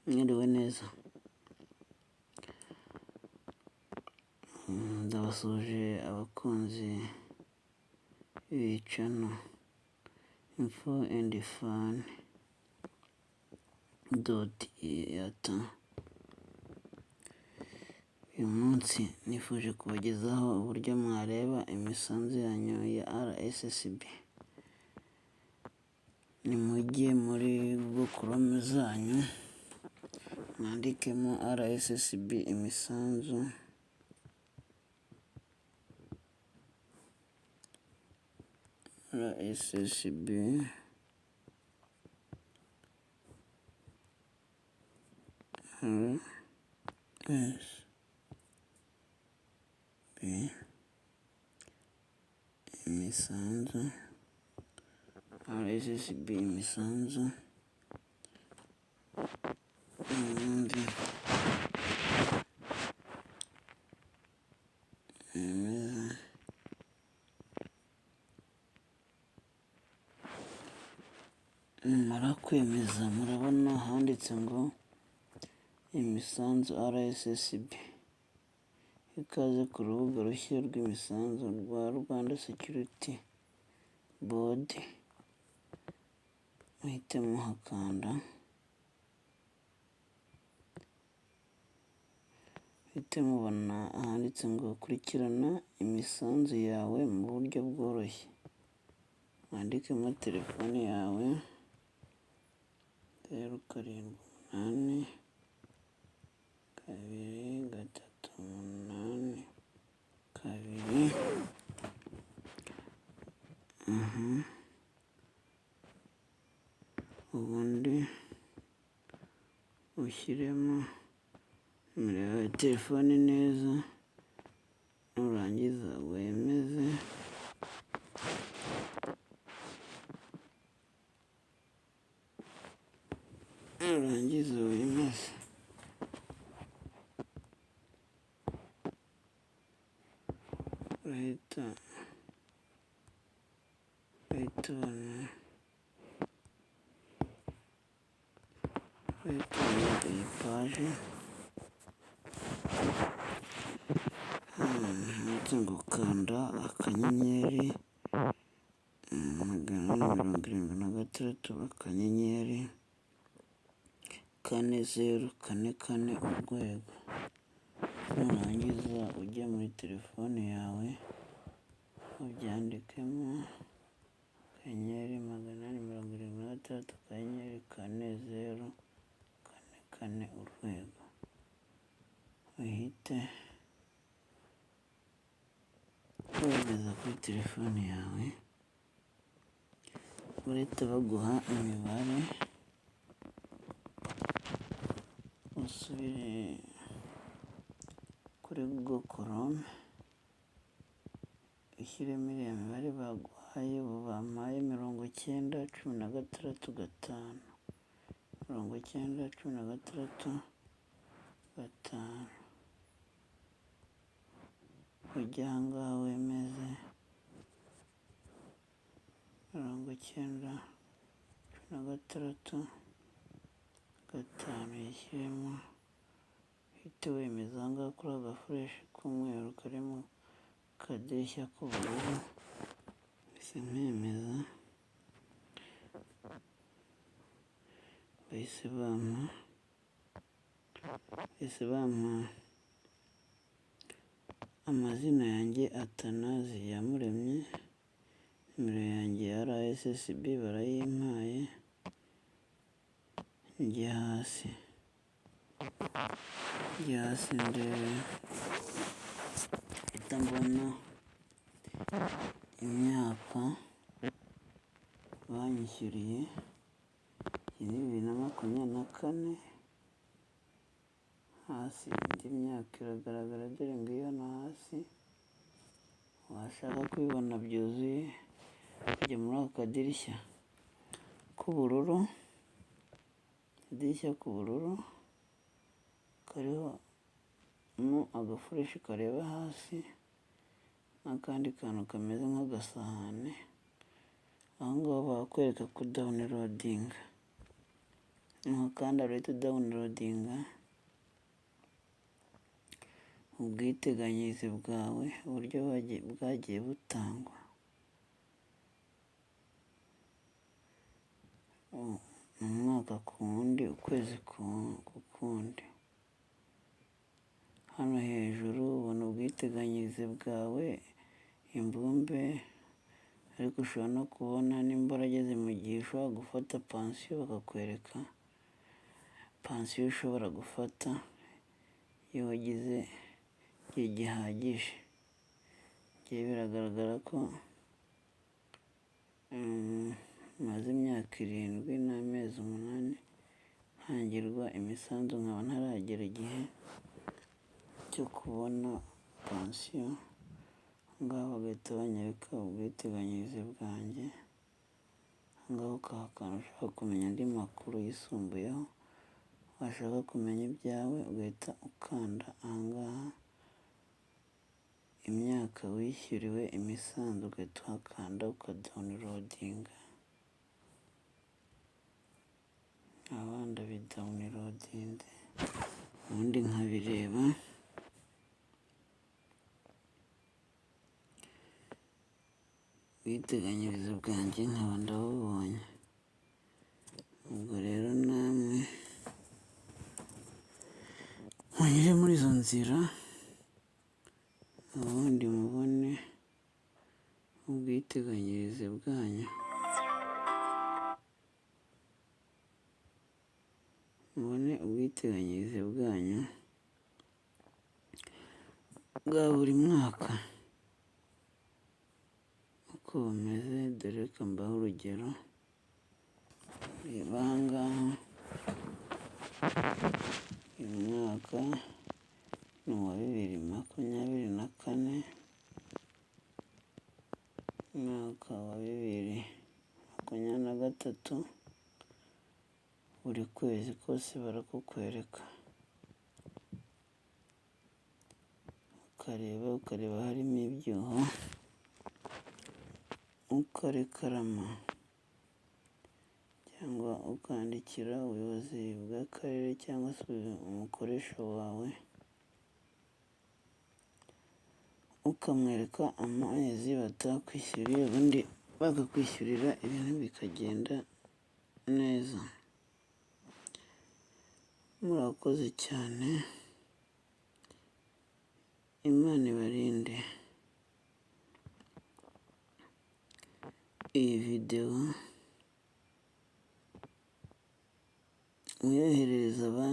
Mwiriwe neza, ndabasuje abakunzi b'icano Info&fun uyu munsi nifuje kubagezaho uburyo mwareba imisanzu yanyu ya RSSB. Nimujye muri Google zanyu mwandikemo RSSB imisanzu, RSSB imisanzu, RSSB imisanzu, ubundi mara kwemeza murabona handitse ngo imisanzu RSSB. Ikaze ku rubuga rushya rw'imisanzu rwa Rwanda Security Board, muhite muhakanda, muhite mubona ahanditse ngo kurikirana imisanzu yawe mu buryo bworoshye. Mwandikemo telefone yawe 078238. Ubundi ushyiremo nimero yawe ya telefone neza, nurangiza wemeze. Urahita ubona iyi paje handitse ngo kanda akanyenyeri 876 akanyenyeri 4044 urwego. Nurangiza ujye muri telefone yawe ubyandikemo 876 4044 urwego, uhite wogeza kuri telefone yawe. Urahita baguha imibare, usubire kuri Google Chrome ushyiremo iriya mibare baguhaye. Ubu bampaye 901665 901665. ujya ahangaha wemeze 901665 yishyiremo, uhite wemeza ahangaha kuri agafureshi k'umweru karimo akadirishya k'ubururu. Ese mwemeza, bahise bampa amazina yanjye Atanazi Iyamuremye, nimero yanjye ya RSSB barayimpaye. Njye hasi ndebe, mpita mbona imyaka banyishyuriye. Iyi ni 2024. Hasi indi myaka iragaragara, dore ngiyo hano hasi. Washaka kubibona byuzuye ukajya muri aka kadirishya k'ubururu, idirishya k'ubururu kariho agafureshi kareba hasi n'akandi kantu kameze nk'agasahane. Aho ngaho bakwereka kudawunirodinga Aho kandi urahita udawunirodinga ubwiteganyirize bwawe, uburyo bwagiye butangwa. Umwaka ku wundi, ukwezi ku kundi. Hano hejuru ubona ubwiteganyirize bwawe, imbumbe, ariko ushobora no kubona nimba warageze mu gihe ushobora gufata pansiyo, bakakwereka pansiyo ushobora gufata iyo wagize igihe gihagije. Biragaragara ko maze imyaka 7 n'amezi 8 ntangirwa imisanzu, nkaba ntaragera igihe cyo kubona pansiyo. Ngaho bagahita banyereka ubwiteganyirize bwanjye. Ngaho ukahakanda ushaka kumenya andi makuru yisumbuyeho, washaka kumenya ibyawe ugahita ukanda ahangaha imyaka wishyuriwe imisanzu, ugahita uhakanda ukadawunirodinga. Aba ndabidawunirodinze ubundi nkabireba. Ubwiteganyirize bwanjye nkaba ndabubonye. Ubwo rero namwe munyure muri izo nzira, ubundi mubone ubwiteganyirize bwanyu. Mubone ubwiteganyirize bwanyu bwa buri mwaka uko bumeze. Dore reka mbahe urugero. Reba aha ngaha, uyu mwaka ni uwa 2024, umwaka wa 2023, buri kwezi kose barakukwereka, ukareba harimo ibyuho ukarekarama, cyangwa ukandikira ubuyobozi bw'akarere cyangwa se umukoresha wawe, ukamwereka amezi batakwishyuriye, ubundi bakakwishyurira ibintu bikagenda neza. Murakoze cyane, Imana ibarinde. Iyi videwo uyoherereza abandi.